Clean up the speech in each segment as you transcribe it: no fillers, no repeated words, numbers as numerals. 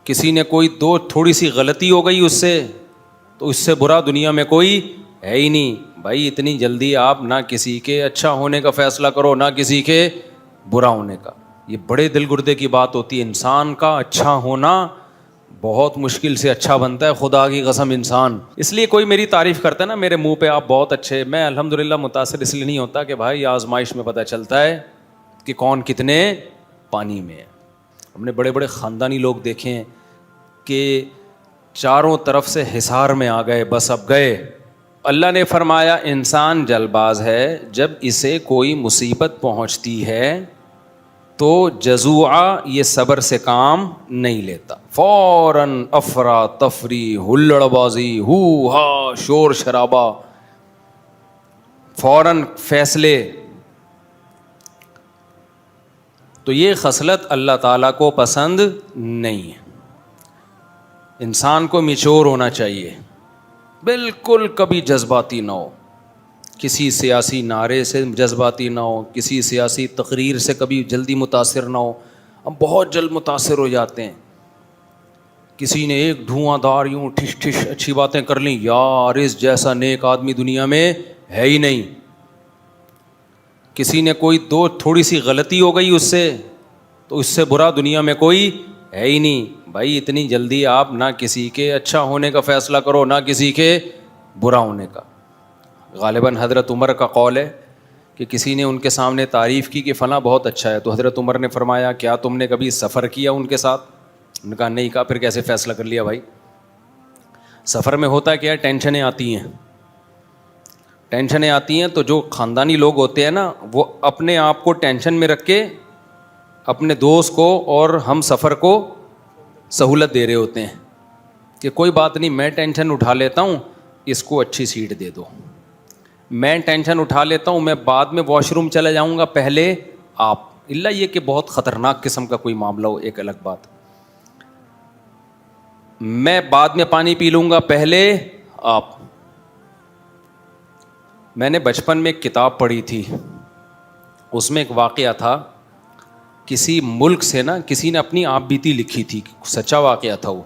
کسی نے کوئی تھوڑی سی غلطی ہو گئی اس سے تو اس سے برا دنیا میں کوئی ہے ہی نہیں بھائی. اتنی جلدی آپ نہ کسی کے اچھا ہونے کا فیصلہ کرو نہ کسی کے برا ہونے کا. یہ بڑے دل گردے کی بات ہوتی ہے. انسان کا اچھا ہونا بہت مشکل سے اچھا بنتا ہے, خدا کی قسم انسان. اس لیے کوئی میری تعریف کرتا ہے نا میرے منہ پہ آپ بہت اچھے, میں الحمدللہ متاثر اس لیے نہیں ہوتا کہ بھائی آزمائش میں پتہ چلتا ہے کہ کون کتنے پانی میں ہے. ہم نے بڑے بڑے خاندانی لوگ دیکھے ہیں کہ چاروں طرف سے حصار میں آ گئے, بس اب گئے. اللہ نے فرمایا انسان جلد باز ہے, جب اسے کوئی مصیبت پہنچتی ہے تو جزوعہ یہ صبر سے کام نہیں لیتا, فوراً افرا تفری ہلڑ بازی ہو ہا شور شرابہ, فوراً فیصلے. تو یہ خصلت اللہ تعالیٰ کو پسند نہیں ہے. انسان کو میچور ہونا چاہیے, بالکل کبھی جذباتی نہ ہو, کسی سیاسی نعرے سے جذباتی نہ ہو, کسی سیاسی تقریر سے کبھی جلدی متاثر نہ ہو. ہم بہت جلد متاثر ہو جاتے ہیں. کسی نے ایک دھواں دار یوں ٹھش ٹھش اچھی باتیں کر لیں, یار اس جیسا نیک آدمی دنیا میں ہے ہی نہیں. کسی نے کوئی تھوڑی سی غلطی ہو گئی اس سے تو اس سے برا دنیا میں کوئی ہے ہی نہیں بھائی. اتنی جلدی آپ نہ کسی کے اچھا ہونے کا فیصلہ کرو نہ کسی کے برا ہونے کا. غالباً حضرت عمر کا قول ہے کہ کسی نے ان کے سامنے تعریف کی کہ فلاں بہت اچھا ہے, تو حضرت عمر نے فرمایا کیا تم نے کبھی سفر کیا ان کے ساتھ؟ انہوں نے کہا نہیں. کہا پھر کیسے فیصلہ کر لیا بھائی؟ سفر میں ہوتا کیا ہے, ٹینشنیں آتی ہیں. ٹینشنیں آتی ہیں تو جو خاندانی لوگ ہوتے ہیں نا وہ اپنے آپ کو ٹینشن میں رکھ کے اپنے دوست کو اور ہم سفر کو سہولت دے رہے ہوتے ہیں کہ کوئی بات نہیں میں ٹینشن اٹھا لیتا ہوں, اس کو اچھی سیٹ دے دو. میں ٹینشن اٹھا لیتا ہوں, میں بعد میں واش روم چلا جاؤں گا, پہلے آپ. اللہ یہ کہ بہت خطرناک قسم کا کوئی معاملہ ہو ایک الگ بات. میں بعد میں پانی پی لوں گا, پہلے آپ. میں نے بچپن میں ایک کتاب پڑھی تھی, اس میں ایک واقعہ تھا. کسی ملک سے نا کسی نے اپنی آپ بیتی لکھی تھی, سچا واقعہ تھا وہ.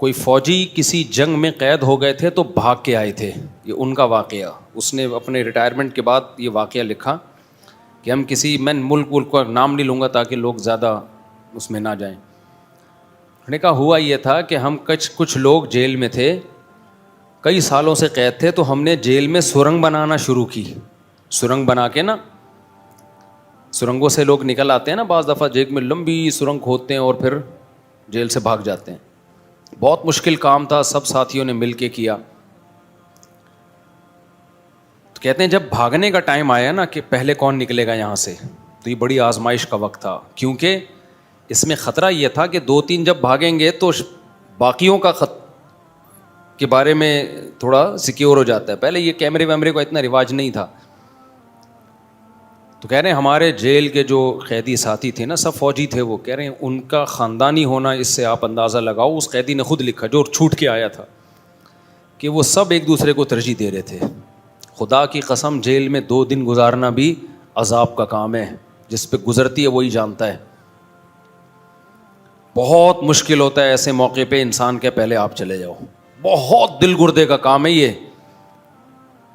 کوئی فوجی کسی جنگ میں قید ہو گئے تھے تو بھاگ کے آئے تھے, یہ ان کا واقعہ. اس نے اپنے ریٹائرمنٹ کے بعد یہ واقعہ لکھا کہ ہم کسی, میں ملک کا نام نہیں لوں گا تاکہ لوگ زیادہ اس میں نہ جائیں. انہوں نے کہا ہوا یہ تھا کہ ہم کچھ لوگ جیل میں تھے, کئی سالوں سے قید تھے, تو ہم نے جیل میں سرنگ بنانا شروع کی. سرنگ بنا کے نا, سرنگوں سے لوگ نکل آتے ہیں نا بعض دفعہ, جیل میں لمبی سرنگ کھودتے ہیں اور پھر جیل سے بھاگ جاتے ہیں. بہت مشکل کام تھا, سب ساتھیوں نے مل کے کیا. تو کہتے ہیں جب بھاگنے کا ٹائم آیا نا کہ پہلے کون نکلے گا یہاں سے, تو یہ بڑی آزمائش کا وقت تھا, کیونکہ اس میں خطرہ یہ تھا کہ 2-3 جب بھاگیں گے تو باقیوں کا کے بارے میں تھوڑا سیکیور ہو جاتا ہے. پہلے یہ کیمرے ویمرے کا اتنا رواج نہیں تھا. تو کہہ رہے ہیں ہمارے جیل کے جو قیدی ساتھی تھے نا, سب فوجی تھے, وہ کہہ رہے ہیں ان کا خاندانی ہونا اس سے آپ اندازہ لگاؤ. اس قیدی نے خود لکھا جو چھوٹ کے آیا تھا کہ وہ سب ایک دوسرے کو ترجیح دے رہے تھے. خدا کی قسم جیل میں 2 دن گزارنا بھی عذاب کا کام ہے, جس پہ گزرتی ہے وہی جانتا ہے. بہت مشکل ہوتا ہے ایسے موقع پہ انسان کے پہلے آپ چلے جاؤ. بہت دل گردے کا کام ہے یہ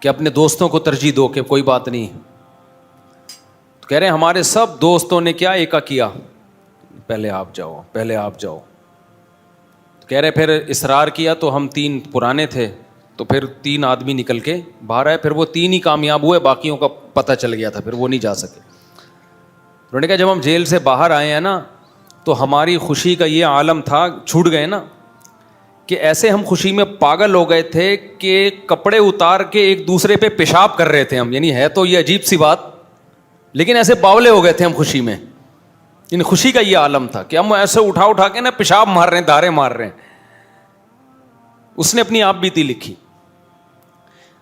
کہ اپنے دوستوں کو ترجیح دو کہ کوئی بات نہیں. تو کہہ رہے ہیں ہمارے سب دوستوں نے کیا ایکا کیا, پہلے آپ جاؤ پہلے آپ جاؤ. کہہ رہے پھر اصرار کیا تو ہم 3 پرانے تھے, تو پھر 3 آدمی نکل کے باہر آئے. پھر وہ 3 ہی کامیاب ہوئے, باقیوں کا پتہ چل گیا تھا, پھر وہ نہیں جا سکے. انہوں نے کہا جب ہم جیل سے باہر آئے ہیں نا تو ہماری خوشی کا یہ عالم تھا, چھوٹ گئے نا, کہ ایسے ہم خوشی میں پاگل ہو گئے تھے کہ کپڑے اتار کے ایک دوسرے پہ پیشاب کر رہے تھے ہم. یعنی ہے تو یہ عجیب سی بات, لیکن ایسے باولے ہو گئے تھے ہم خوشی میں. یعنی خوشی کا یہ عالم تھا کہ ہم ایسے اٹھا کے نا پیشاب مار رہے ہیں, دھارے مار رہے ہیں. اس نے اپنی آپ بیتی لکھی.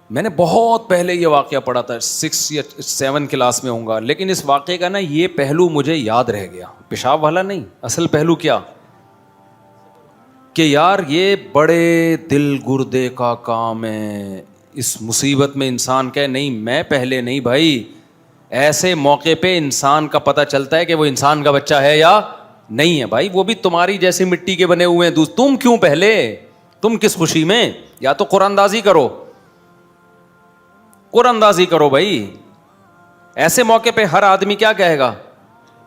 میں نے بہت پہلے یہ واقعہ پڑھا تھا, 6 یا 7 کلاس میں ہوں گا, لیکن اس واقعے کا نا یہ پہلو مجھے یاد رہ گیا. پیشاب والا نہیں, اصل پہلو کیا کہ یار یہ بڑے دل گردے کا کام ہے. اس مصیبت میں انسان کہے نہیں میں پہلے نہیں بھائی. ایسے موقع پہ انسان کا پتہ چلتا ہے کہ وہ انسان کا بچہ ہے یا نہیں ہے بھائی, وہ بھی تمہاری جیسی مٹی کے بنے ہوئے ہیں. تم کیوں پہلے, تم کس خوشی میں؟ یا تو قرآن اندازی کرو, قرآن اندازی کرو بھائی. ایسے موقع پہ ہر آدمی کیا کہے گا,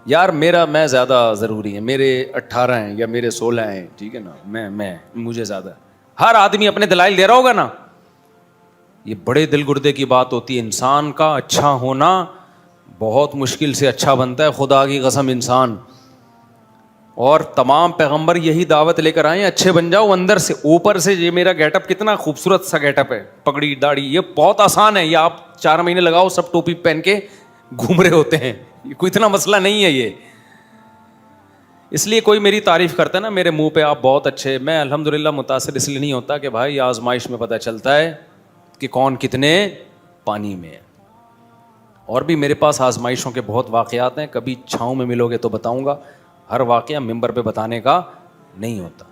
یار میں زیادہ ضروری ہے, میرے 18 ہیں یا میرے 16 ہیں, ٹھیک ہے نا, میں مجھے زیادہ. ہر آدمی اپنے دلائل دے رہا ہوگا نا. یہ بڑے دل گردے کی بات ہوتی ہے. انسان کا اچھا ہونا بہت مشکل سے اچھا بنتا ہے, خدا کی قسم انسان. اور تمام پیغمبر یہی دعوت لے کر آئے ہیں, اچھے بن جاؤ اندر سے. اوپر سے یہ میرا گیٹ اپ کتنا خوبصورت سا گیٹ اپ ہے, پگڑی داڑھی, یہ بہت آسان ہے. یہ آپ 4 مہینے لگاؤ, سب ٹوپی پہن کے گھوم رہے ہوتے ہیں, کوئی اتنا مسئلہ نہیں ہے یہ. اس لیے کوئی میری تعریف کرتا ہے نا میرے منہ پہ, آپ بہت اچھے, میں الحمدللہ متاثر اس لیے نہیں ہوتا کہ بھائی آزمائش میں پتہ چلتا ہے کہ کون کتنے پانی میں ہے. اور بھی میرے پاس آزمائشوں کے بہت واقعات ہیں, کبھی چھاؤں میں ملو گے تو بتاؤں گا. ہر واقعہ ممبر پہ بتانے کا نہیں ہوتا.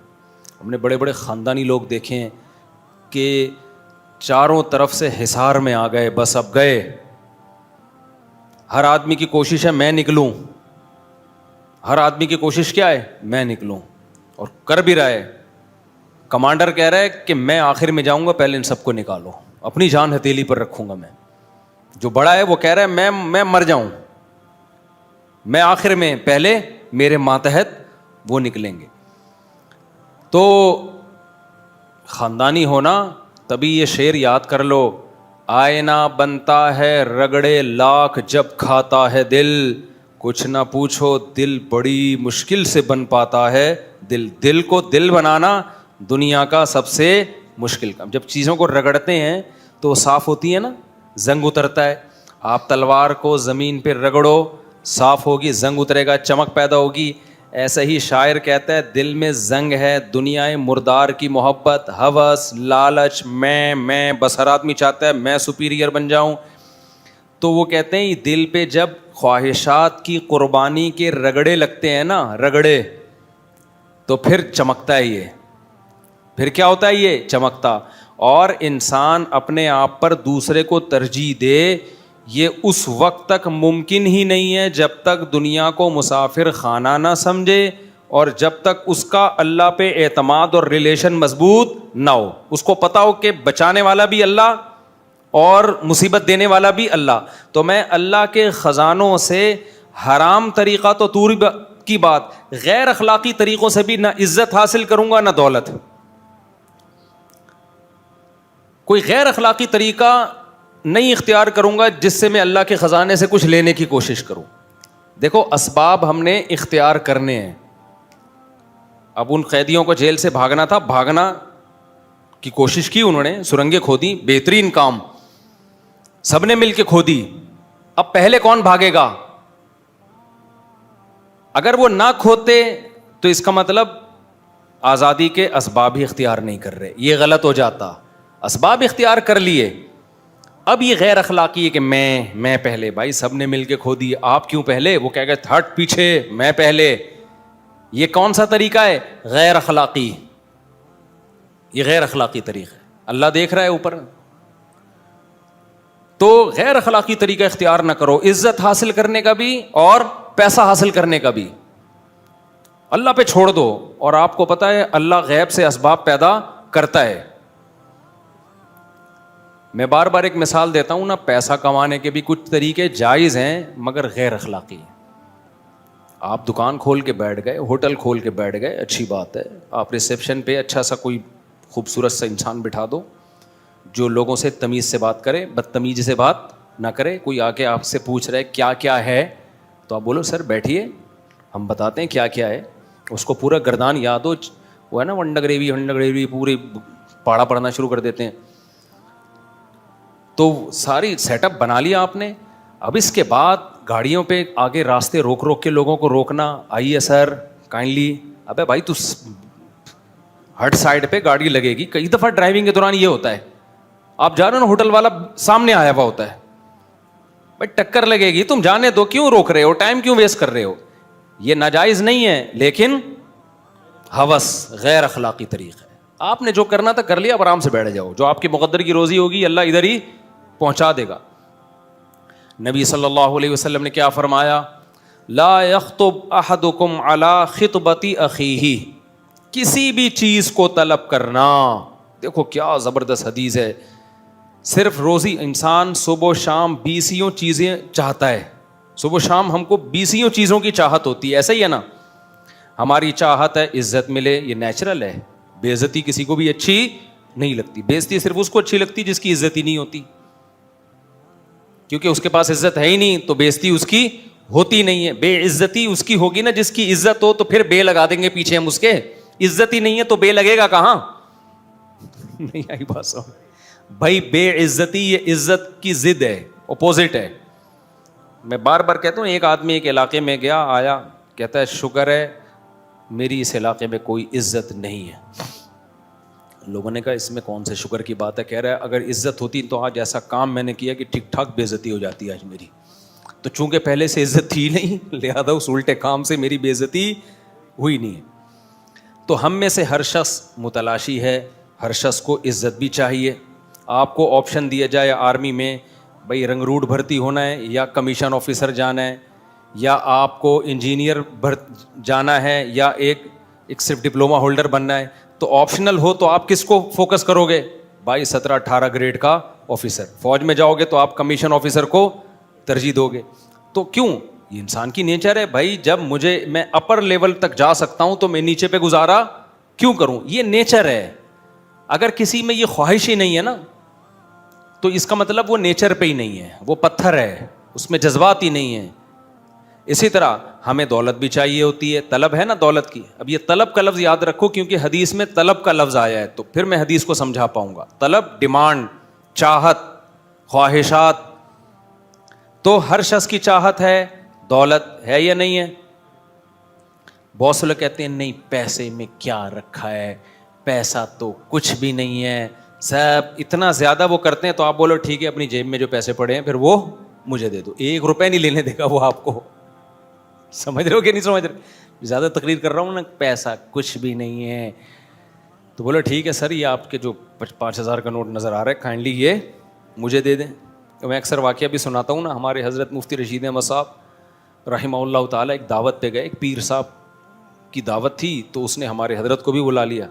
ہم نے بڑے بڑے خاندانی لوگ دیکھے ہیں کہ چاروں طرف سے حصار میں آ گئے, بس اب گئے. ہر آدمی کی کوشش ہے میں نکلوں, ہر آدمی کی کوشش کیا ہے, میں نکلوں, اور کر بھی رہا ہے. کمانڈر کہہ رہا ہے کہ میں آخر میں جاؤں گا, پہلے ان سب کو نکالو, اپنی جان ہتھیلی پر رکھوں گا میں. جو بڑا ہے وہ کہہ رہا ہے میں مر جاؤں, میں آخر میں, پہلے میرے ماتحت وہ نکلیں گے. تو خاندانی ہونا, تبھی یہ شعر یاد کر لو, آئینہ بنتا ہے رگڑے لاکھ جب کھاتا ہے دل, کچھ نہ پوچھو دل بڑی مشکل سے بن پاتا ہے دل. دل کو دل بنانا دنیا کا سب سے مشکل کام. جب چیزوں کو رگڑتے ہیں تو وہ صاف ہوتی ہے نا, زنگ اترتا ہے. آپ تلوار کو زمین پہ رگڑو, صاف ہوگی, زنگ اترے گا, چمک پیدا ہوگی. ایسا ہی شاعر کہتا ہے دل میں زنگ ہے دنیا مردار کی محبت, ہوس, لالچ, میں بس ہر آدمی چاہتا ہے میں سپیریئر بن جاؤں. تو وہ کہتے ہیں دل پہ جب خواہشات کی قربانی کے رگڑے لگتے ہیں نا, رگڑے, تو پھر چمکتا ہے یہ, پھر کیا ہوتا ہے یہ چمکتا. اور انسان اپنے آپ پر دوسرے کو ترجیح دے, یہ اس وقت تک ممکن ہی نہیں ہے جب تک دنیا کو مسافر خانہ نہ سمجھے, اور جب تک اس کا اللہ پہ اعتماد اور ریلیشن مضبوط نہ ہو. اس کو پتا ہو کہ بچانے والا بھی اللہ اور مصیبت دینے والا بھی اللہ. تو میں اللہ کے خزانوں سے حرام طریقہ تو دور کی بات, غیر اخلاقی طریقوں سے بھی نہ عزت حاصل کروں گا نہ دولت. کوئی غیر اخلاقی طریقہ نہیں اختیار کروں گا جس سے میں اللہ کے خزانے سے کچھ لینے کی کوشش کروں. دیکھو اسباب ہم نے اختیار کرنے ہیں. اب ان قیدیوں کو جیل سے بھاگنا تھا, بھاگنا کی کوشش کی انہوں نے, سرنگیں کھودی, بہترین کام, سب نے مل کے کھودی. اب پہلے کون بھاگے گا؟ اگر وہ نہ کھودتے تو اس کا مطلب آزادی کے اسباب ہی اختیار نہیں کر رہے, یہ غلط ہو جاتا. اسباب اختیار کر لیے, اب یہ غیر اخلاقی ہے کہ میں پہلے. بھائی سب نے مل کے کھودی, آپ کیوں پہلے؟ وہ کہہ گئے ہٹ پیچھے, میں پہلے. یہ کون سا طریقہ ہے؟ غیر اخلاقی. یہ غیر اخلاقی طریقہ ہے, اللہ دیکھ رہا ہے اوپر. تو غیر اخلاقی طریقہ اختیار نہ کرو, عزت حاصل کرنے کا بھی اور پیسہ حاصل کرنے کا بھی. اللہ پہ چھوڑ دو. اور آپ کو پتا ہے اللہ غیب سے اسباب پیدا کرتا ہے. میں بار بار ایک مثال دیتا ہوں نا, پیسہ کمانے کے بھی کچھ طریقے جائز ہیں مگر غیر اخلاقی ہیں. آپ دکان کھول کے بیٹھ گئے, ہوٹل کھول کے بیٹھ گئے, اچھی بات ہے. آپ ریسیپشن پہ اچھا سا کوئی خوبصورت سا انسان بٹھا دو جو لوگوں سے تمیز سے بات کرے, بدتمیزی سے بات نہ کرے. کوئی آ کے آپ سے پوچھ رہے کیا کیا ہے تو آپ بولو سر بیٹھیے ہم بتاتے ہیں کیا کیا ہے. اس کو پورا گردان یاد ہو, وہ ہے نا ونڈا گریوی پوری پاڑا پڑھنا شروع کر دیتے ہیں. تو ساری سیٹ اپ بنا لیا آپ نے. اب اس کے بعد گاڑیوں پہ آگے راستے روک روک کے لوگوں کو روکنا, آئیے سر کائنڈلی. ابے بھائی تو ہٹ سائڈ پہ گاڑی لگے گی. کئی دفعہ ڈرائیونگ کے دوران یہ ہوتا ہے, آپ جا رہے ہو نا, ہوٹل والا سامنے آیا ہوا ہوتا ہے, بھائی ٹکر لگے گی, تم جانے دو, کیوں روک رہے ہو, ٹائم کیوں ویسٹ کر رہے ہو. یہ ناجائز نہیں ہے لیکن ہوس غیر اخلاقی طریقہ ہے. آپ نے جو کرنا تھا کر لیا, اب آرام سے بیٹھ جاؤ. جو آپ کی مقدر کی روزی ہوگی اللہ ادھر ہی پہنچا دے گا. نبی صلی اللہ علیہ وسلم نے کیا فرمایا؟ لا یخطب احدکم علی خطبۃ اخیہ، کسی بھی چیز کو طلب کرنا. دیکھو کیا زبردست حدیث ہے. صرف روزی انسان صبح و شام 20 چیزیں چاہتا ہے. صبح و شام ہم کو 20 چیزوں کی چاہت ہوتی ہے, ایسا ہی ہے نا. ہماری چاہت ہے عزت ملے, یہ نیچرل ہے. بے عزتی کسی کو بھی اچھی نہیں لگتی. بے عزتی صرف اس کو اچھی لگتی جس کی عزت ہی نہیں ہوتی, کیونکہ اس کے پاس عزت ہے ہی نہیں تو بے عزتی اس کی ہوتی نہیں ہے. بے عزتی اس کی ہوگی نا جس کی عزت ہو, تو پھر بے لگا دیں گے پیچھے ہم اس کے. عزت ہی نہیں ہے تو بے لگے گا کہاں؟ نہیں آئی بات سمجھ بھائی. بے عزتی یہ عزت کی ضد ہے, اپوزٹ ہے. میں بار بار کہتا ہوں, ایک آدمی ایک علاقے میں گیا, آیا, کہتا ہے شکر ہے میری اس علاقے میں کوئی عزت نہیں ہے. لوگوں نے کہا اس میں کون سے شکر کی بات ہے؟ کہہ رہا ہے اگر عزت ہوتی تو آج ایسا کام میں نے کیا کہ ٹھیک ٹھاک بے عزتی ہو جاتی آج میری. تو چونکہ پہلے سے عزت تھی نہیں, لہذا اس الٹے کام سے میری بے عزتی ہوئی نہیں ہے. تو ہم میں سے ہر شخص متلاشی ہے, ہر شخص کو عزت بھی چاہیے. آپ کو آپشن دیا جائے آرمی میں, بھائی رنگروٹ بھرتی ہونا ہے یا کمیشن آفیسر جانا ہے, یا آپ کو انجینئر جانا ہے, یا ایک صرف ڈپلوما ہولڈر بننا ہے, تو آپشنل ہو تو آپ کس کو فوکس کرو گے؟ بھائی 17-18 گریڈ کا آفیسر. فوج میں جاؤ گے تو آپ کمیشن آفیسر کو ترجیح دو گے. تو کیوں؟ یہ انسان کی نیچر ہے بھائی. جب میں اپر لیول تک جا سکتا ہوں تو میں نیچے پہ گزارا کیوں کروں؟ یہ نیچر ہے. اگر کسی میں یہ خواہش ہی نہیں ہے نا, تو اس کا مطلب وہ نیچر پہ ہی نہیں ہے, وہ پتھر ہے, اس میں جذبات ہی نہیں ہے. اسی طرح ہمیں دولت بھی چاہیے ہوتی ہے, طلب ہے نا دولت کی. اب یہ طلب کا لفظ یاد رکھو کیونکہ حدیث میں طلب کا لفظ آیا ہے, تو پھر میں حدیث کو سمجھا پاؤں گا. طلب, ڈیمانڈ, چاہت, خواہشات. تو ہر شخص کی چاہت ہے, دولت ہے یا نہیں ہے؟ بہت سے لوگ کہتے ہیں نہیں پیسے میں کیا رکھا ہے, پیسہ تو کچھ بھی نہیں ہے, سب اتنا زیادہ وہ کرتے ہیں. تو آپ بولو ٹھیک ہے اپنی جیب میں جو پیسے پڑے ہیں پھر وہ مجھے دے دو. 1 روپے نہیں لینے دے گا وہ آپ کو. سمجھ رہے ہو کہ نہیں سمجھ رہے؟ زیادہ تقریر کر رہا ہوں نا, پیسہ کچھ بھی نہیں ہے. تو بولو ٹھیک ہے سر, یہ آپ کے جو 5,000 کا نوٹ نظر آ رہا ہے کائنڈلی یہ مجھے دے دیں. تو میں اکثر واقعہ بھی سناتا ہوں نا. ہمارے حضرت مفتی رشید احمد صاحب رحمہ اللہ تعالیٰ ایک دعوت پہ گئے, ایک پیر صاحب کی دعوت تھی, تو اس نے ہمارے حضرت کو بھی بلا لیا.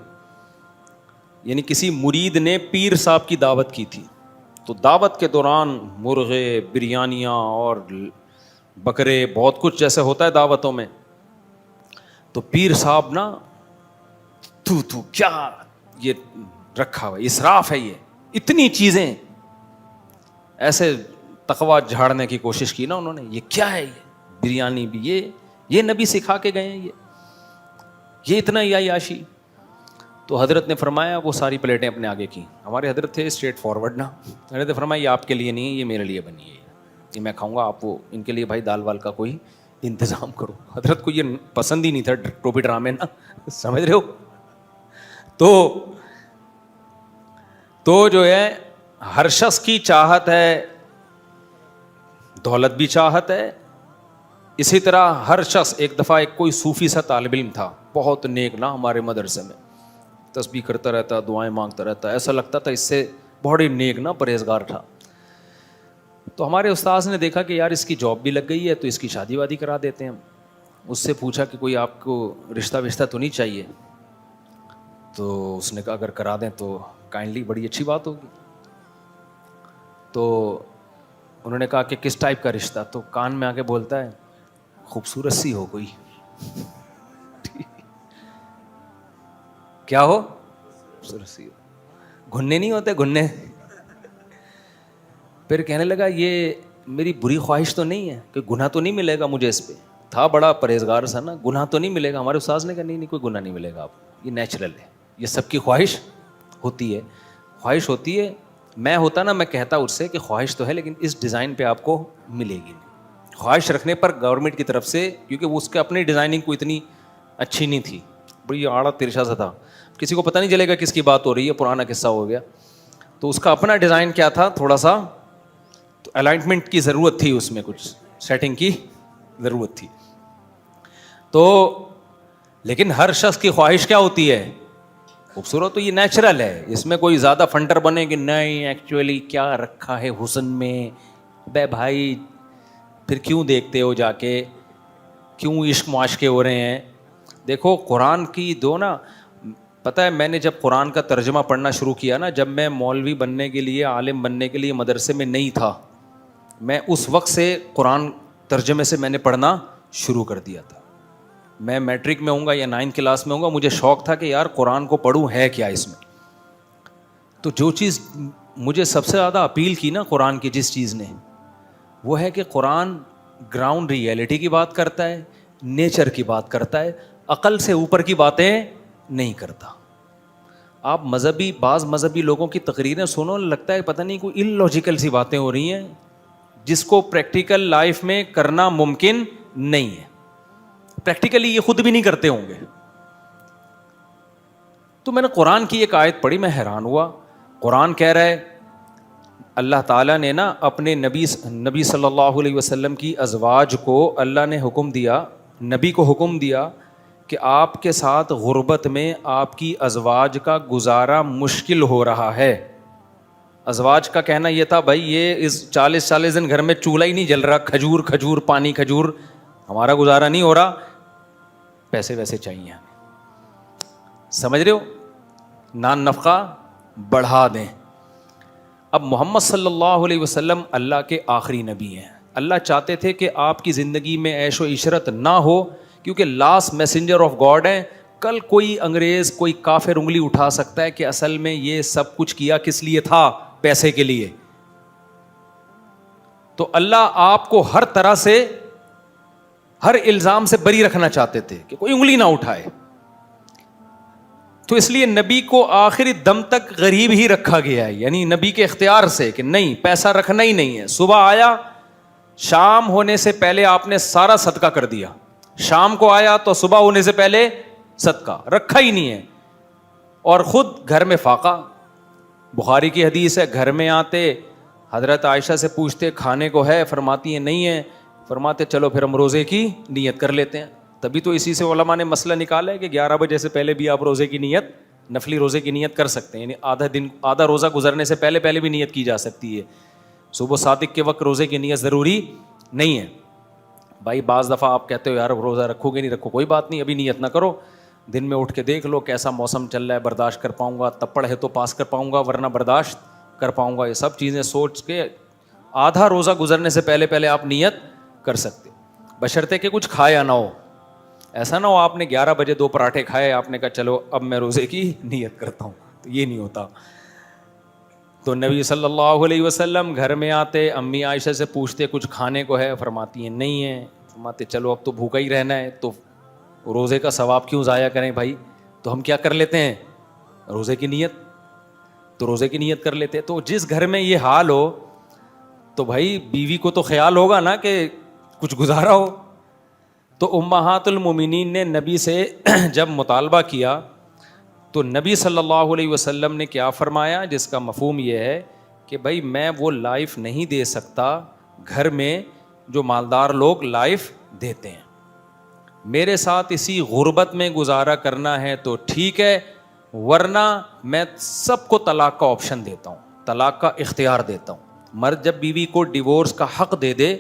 یعنی کسی مرید نے پیر صاحب کی دعوت کی تھی. تو دعوت کے دوران مرغے, بریانیاں اور بکرے, بہت کچھ جیسے ہوتا ہے دعوتوں میں. تو پیر صاحب نا تو کیا یہ رکھا ہوا, اسراف ہے یہ, اتنی چیزیں. ایسے تقویٰ جھاڑنے کی کوشش کی نا انہوں نے, یہ کیا ہے, یہ بریانی بھی, یہ نبی سکھا کے گئے ہیں, یہ اتنا عیاشی. تو حضرت نے فرمایا, وہ ساری پلیٹیں اپنے آگے کی. ہمارے حضرت تھے اسٹریٹ فارورڈ نا. حضرت نے فرمایا یہ آپ کے لیے نہیں ہے, یہ میرے لیے بنی ہے, یہ میں کھاؤں گا, آپ وہ ان کے لیے بھائی دال وال کا کوئی انتظام کرو. حضرت کو یہ پسند ہی نہیں تھا ٹوپی ڈرامے نا, سمجھ رہے ہو. تو جو ہے ہر شخص کی چاہت ہے, دولت بھی چاہت ہے. اسی طرح ہر شخص, ایک دفعہ ایک کوئی صوفی سا طالب علم تھا, بہت نیک نا, ہمارے مدرسے میں تسبیح کرتا رہتا, دعائیں مانگتا رہتا, ایسا لگتا تھا اس سے بہت ہی نیک نا, پرہیزگار تھا. تو ہمارے استاذ نے دیکھا کہ یار اس کی جاب بھی لگ گئی ہے, تو اس کی شادی وادی کرا دیتے ہیں. اس سے پوچھا کہ کوئی آپ کو رشتہ وشتہ تو نہیں چاہیے؟ تو اس نے کہا اگر کرا دیں تو کائنڈلی, بڑی اچھی بات ہوگی. تو انہوں نے کہا کہ کس ٹائپ کا رشتہ؟ تو کان میں آ کے بولتا ہے خوبصورت سی ہو کوئی. کیا ہو؟ خوبصورت سی ہو. گھننے نہیں ہوتے, گھننے. پھر کہنے لگا یہ میری بری خواہش تو نہیں ہے, کہ گناہ تو نہیں ملے گا مجھے اس پہ. تھا بڑا پرہیزگار سا نا, گناہ تو نہیں ملے گا. ہمارے استاذ نے کہا نہیں کوئی گناہ نہیں ملے گا آپ, یہ نیچرل ہے, یہ سب کی خواہش ہوتی ہے. خواہش ہوتی ہے. میں ہوتا نا, میں کہتا اس سے کہ خواہش تو ہے لیکن اس ڈیزائن پہ آپ کو ملے گی نہیں. خواہش رکھنے پر گورنمنٹ کی طرف سے, کیونکہ وہ اس کے اپنی ڈیزائننگ کو اتنی اچھی نہیں تھی, بڑی آڑا ترشا سا تھا, کسی کو پتہ نہیں چلے گا کس کی بات ہو رہی ہے, پرانا قصہ ہو گیا. تو اس کا اپنا ڈیزائن کیا تھا, تھوڑا سا تو الائنمنٹ کی ضرورت تھی, اس میں کچھ سیٹنگ کی ضرورت تھی. تو لیکن ہر شخص کی خواہش کیا ہوتی ہے؟ خوبصورت. تو یہ نیچرل ہے, اس میں کوئی زیادہ فنٹر بنے کہ نہیں ایکچولی کیا رکھا ہے حسن میں. بے بھائی پھر کیوں دیکھتے ہو جا کے, کیوں عشق معاشقے ہو رہے ہیں. دیکھو قرآن کی دو نا, پتہ ہے میں نے جب قرآن کا ترجمہ پڑھنا شروع کیا نا, جب میں مولوی بننے کے لیے, عالم بننے کے لیے مدرسے میں نہیں تھا, میں اس وقت سے قرآن ترجمے سے میں نے پڑھنا شروع کر دیا تھا. میں میٹرک میں ہوں گا یا 9 کلاس میں ہوں گا, مجھے شوق تھا کہ یار قرآن کو پڑھوں, ہے کیا اس میں. تو جو چیز مجھے سب سے زیادہ اپیل کی نا قرآن کی, جس چیز نے, وہ ہے کہ قرآن گراؤنڈ ریئلٹی کی بات کرتا ہے, نیچر کی بات کرتا ہے, عقل سے اوپر کی باتیں نہیں کرتا. آپ بعض مذہبی لوگوں کی تقریریں سنو, لگتا ہے پتہ نہیں کوئی ان لاجیکل سی باتیں ہو رہی ہیں جس کو پریکٹیکل لائف میں کرنا ممکن نہیں ہے. پریکٹیکلی یہ خود بھی نہیں کرتے ہوں گے. تو میں نے قرآن کی ایک آیت پڑھی, میں حیران ہوا. قرآن کہہ رہا ہے, اللہ تعالیٰ نے نا اپنے نبی صلی اللہ علیہ وسلم کی ازواج کو اللہ نے حکم دیا, نبی کو حکم دیا کہ آپ کے ساتھ غربت میں آپ کی ازواج کا گزارا مشکل ہو رہا ہے. ازواج کا کہنا یہ تھا, بھائی یہ اس 40 دن گھر میں چولہا ہی نہیں جل رہا, کھجور پانی کھجور, ہمارا گزارا نہیں ہو رہا, پیسے ویسے چاہیے. سمجھ رہے ہو, نان نفقہ بڑھا دیں. اب محمد صلی اللہ علیہ وسلم اللہ کے آخری نبی ہیں. اللہ چاہتے تھے کہ آپ کی زندگی میں عیش و عشرت نہ ہو, کیونکہ لاسٹ میسنجر آف گاڈ ہیں. کل کوئی انگریز, کوئی کافر انگلی اٹھا سکتا ہے کہ اصل میں یہ سب کچھ کیا کس لیے تھا, پیسے کے لیے. تو اللہ آپ کو ہر طرح سے, ہر الزام سے بری رکھنا چاہتے تھے کہ کوئی انگلی نہ اٹھائے. تو اس لیے نبی کو آخری دم تک غریب ہی رکھا گیا ہے, یعنی نبی کے اختیار سے کہ نہیں, پیسہ رکھنا ہی نہیں ہے. صبح آیا, شام ہونے سے پہلے آپ نے سارا صدقہ کر دیا. شام کو آیا تو صبح ہونے سے پہلے صدقہ رکھا ہی نہیں ہے. اور خود گھر میں فاقہ. بخاری کی حدیث ہے, گھر میں آتے حضرت عائشہ سے پوچھتے کھانے کو ہے, فرماتی ہیں نہیں ہے, فرماتے چلو پھر ہم روزے کی نیت کر لیتے ہیں. تبھی تو اسی سے علماء نے مسئلہ نکالا ہے کہ 11 بجے سے پہلے بھی آپ روزے کی نیت, نفلی روزے کی نیت کر سکتے ہیں. یعنی آدھا روزہ گزرنے سے پہلے بھی نیت کی جا سکتی ہے. صبح صادق کے وقت روزے کی نیت ضروری نہیں ہے. بھائی بعض دفعہ آپ کہتے ہو یار روزہ رکھو گے نہیں رکھو, کوئی بات نہیں, ابھی نیت نہ کرو. دن میں اٹھ کے دیکھ لو کیسا موسم چل رہا ہے, برداشت کر پاؤں گا, تپڑ ہے تو پاس کر پاؤں گا, ورنہ برداشت کر پاؤں گا. یہ سب چیزیں سوچ کے آدھا روزہ گزرنے سے پہلے آپ نیت کر سکتے, بشرطے کہ کچھ کھایا نہ ہو. ایسا نہ ہو آپ نے 11 بجے 2 پراٹھے کھائے, آپ نے کہا چلو اب میں روزے کی نیت کرتا ہوں, تو یہ نہیں ہوتا. تو نبی صلی اللہ علیہ وسلم گھر میں آتے, امی عائشہ سے پوچھتے کچھ کھانے کو ہے, فرماتی ہیں نہیں ہے. فرماتے چلو اب تو بھوکا ہی رہنا ہے, تو روزے کا ثواب کیوں ضائع کریں بھائی, تو ہم کیا کر لیتے ہیں, روزے کی نیت. تو روزے کی نیت کر لیتے. تو جس گھر میں یہ حال ہو تو بھائی بیوی کو تو خیال ہوگا نا کہ کچھ گزارا ہو. تو امہات المومنین نے نبی سے جب مطالبہ کیا تو نبی صلی اللہ علیہ وسلم نے کیا فرمایا, جس کا مفہوم یہ ہے کہ بھائی میں وہ لائف نہیں دے سکتا گھر میں جو مالدار لوگ لائف دیتے ہیں. میرے ساتھ اسی غربت میں گزارا کرنا ہے تو ٹھیک ہے, ورنہ میں سب کو طلاق کا آپشن دیتا ہوں, طلاق کا اختیار دیتا ہوں. مرد جب بیوی کو ڈیورس کا حق دے دے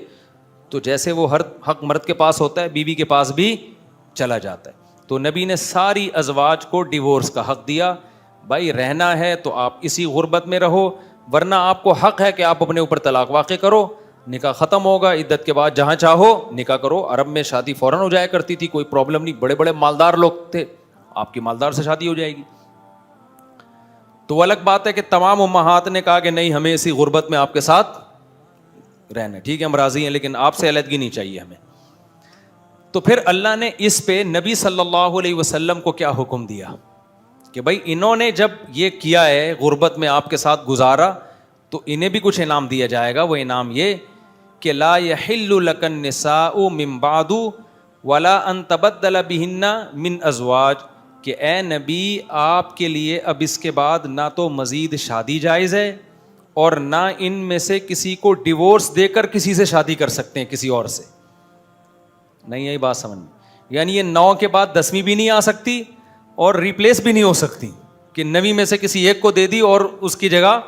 تو جیسے وہ ہر حق مرد کے پاس ہوتا ہے, بیوی کے پاس بھی چلا جاتا ہے. تو نبی نے ساری ازواج کو ڈیورس کا حق دیا. بھائی رہنا ہے تو آپ اسی غربت میں رہو, ورنہ آپ کو حق ہے کہ آپ اپنے اوپر طلاق واقع کرو. نکاح ختم ہوگا, عدت کے بعد جہاں چاہو نکاح کرو. عرب میں شادی فوراً ہو جایا کرتی تھی, کوئی پرابلم نہیں. بڑے بڑے مالدار لوگ تھے, آپ کی مالدار سے شادی ہو جائے گی. تو وہ الگ بات ہے کہ تمام امہات نے کہا کہ نہیں, ہمیں اسی غربت میں آپ کے ساتھ رہنا, ٹھیک ہے ہم راضی ہیں, لیکن آپ سے علیحدگی نہیں چاہیے ہمیں. تو پھر اللہ نے اس پہ نبی صلی اللہ علیہ وسلم کو کیا حکم دیا کہ بھائی انہوں نے جب یہ کیا ہے غربت میں آپ کے ساتھ گزارا, تو انہیں بھی کچھ انعام دیا جائے گا. وہ انعام یہ کہ لا یحل لک النساء من بعد ولا ان تبدل بہن من ازواج, کہ اے نبی آپ کے لیے اب اس کے بعد نہ تو مزید شادی جائز ہے اور نہ ان میں سے کسی کو ڈیورس دے کر کسی سے شادی کر سکتے ہیں کسی اور سے. نہیں یہی بات سمجھ میں, یعنی یہ 9 کے بعد 10ویں بھی نہیں آ سکتی اور ریپلیس بھی نہیں ہو سکتی کہ 9ویں میں سے کسی ایک کو دے دی اور اس کی جگہ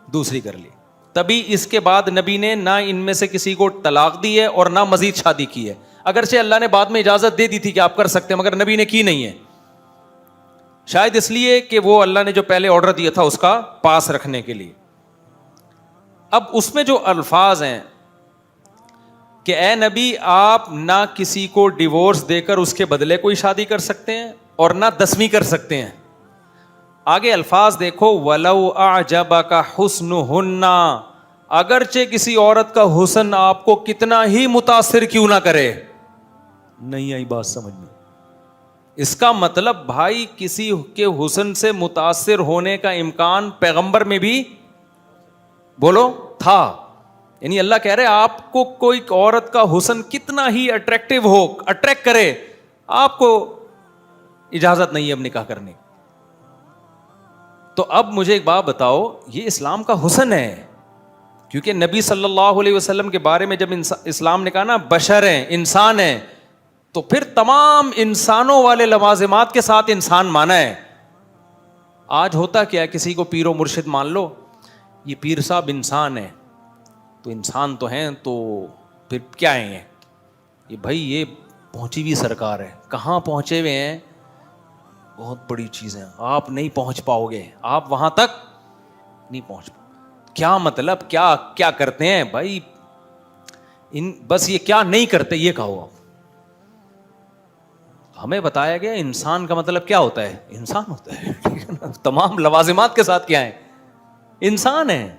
دوسری کر لی. تبھی اس کے بعد نبی نے نہ ان میں سے کسی کو طلاق دی ہے اور نہ مزید شادی کی ہے. اگرچہ اللہ نے بعد میں اجازت دے دی تھی کہ آپ کر سکتے ہیں، مگر نبی نے کی نہیں ہے، شاید اس لیے کہ وہ اللہ نے جو پہلے آرڈر دیا تھا اس کا پاس رکھنے کے لیے۔ اب اس میں جو الفاظ ہیں کہ اے نبی آپ نہ کسی کو ڈیورس دے کر اس کے بدلے کوئی شادی کر سکتے ہیں اور نہ 10ویں کر سکتے ہیں، آگے الفاظ دیکھو، وَلَوْ أَعْجَبَكَ حُسْنُهُنَّ، اگرچہ کسی عورت کا حسن آپ کو کتنا ہی متاثر کیوں نہ کرے۔ نہیں آئی بات سمجھ میں؟ اس کا مطلب بھائی کسی کے حسن سے متاثر ہونے کا امکان پیغمبر میں بھی بولو تھا، یعنی اللہ کہہ رہے آپ کو کوئی عورت کا حسن کتنا ہی اٹریکٹیو ہو، اٹریکٹ کرے، آپ کو اجازت نہیں ہے اب نکاح کرنے۔ تو اب مجھے ایک بات بتاؤ، یہ اسلام کا حسن ہے، کیونکہ نبی صلی اللہ علیہ وسلم کے بارے میں جب اسلام نے کہا نا بشر ہیں، انسان ہیں، تو پھر تمام انسانوں والے لوازمات کے ساتھ انسان مانا ہے۔ آج ہوتا کیا، کسی کو پیر و مرشد مان لو، یہ پیر صاحب انسان ہے، تو انسان تو ہیں تو پھر کیا ہیں یہ بھائی، یہ پہنچی ہوئی سرکار ہے، کہاں پہنچے ہوئے ہیں، بہت بڑی چیزیں آپ نہیں پہنچ پاؤ گے، آپ وہاں تک نہیں پہنچ پاؤ۔ کیا مطلب، کیا کرتے ہیں بھائی، بس یہ کیا نہیں کرتے یہ کہو آپ۔ ہمیں بتایا گیا انسان کا مطلب کیا ہوتا ہے، انسان ہوتا ہے، تمام لوازمات کے ساتھ کیا ہے، انسان ہے۔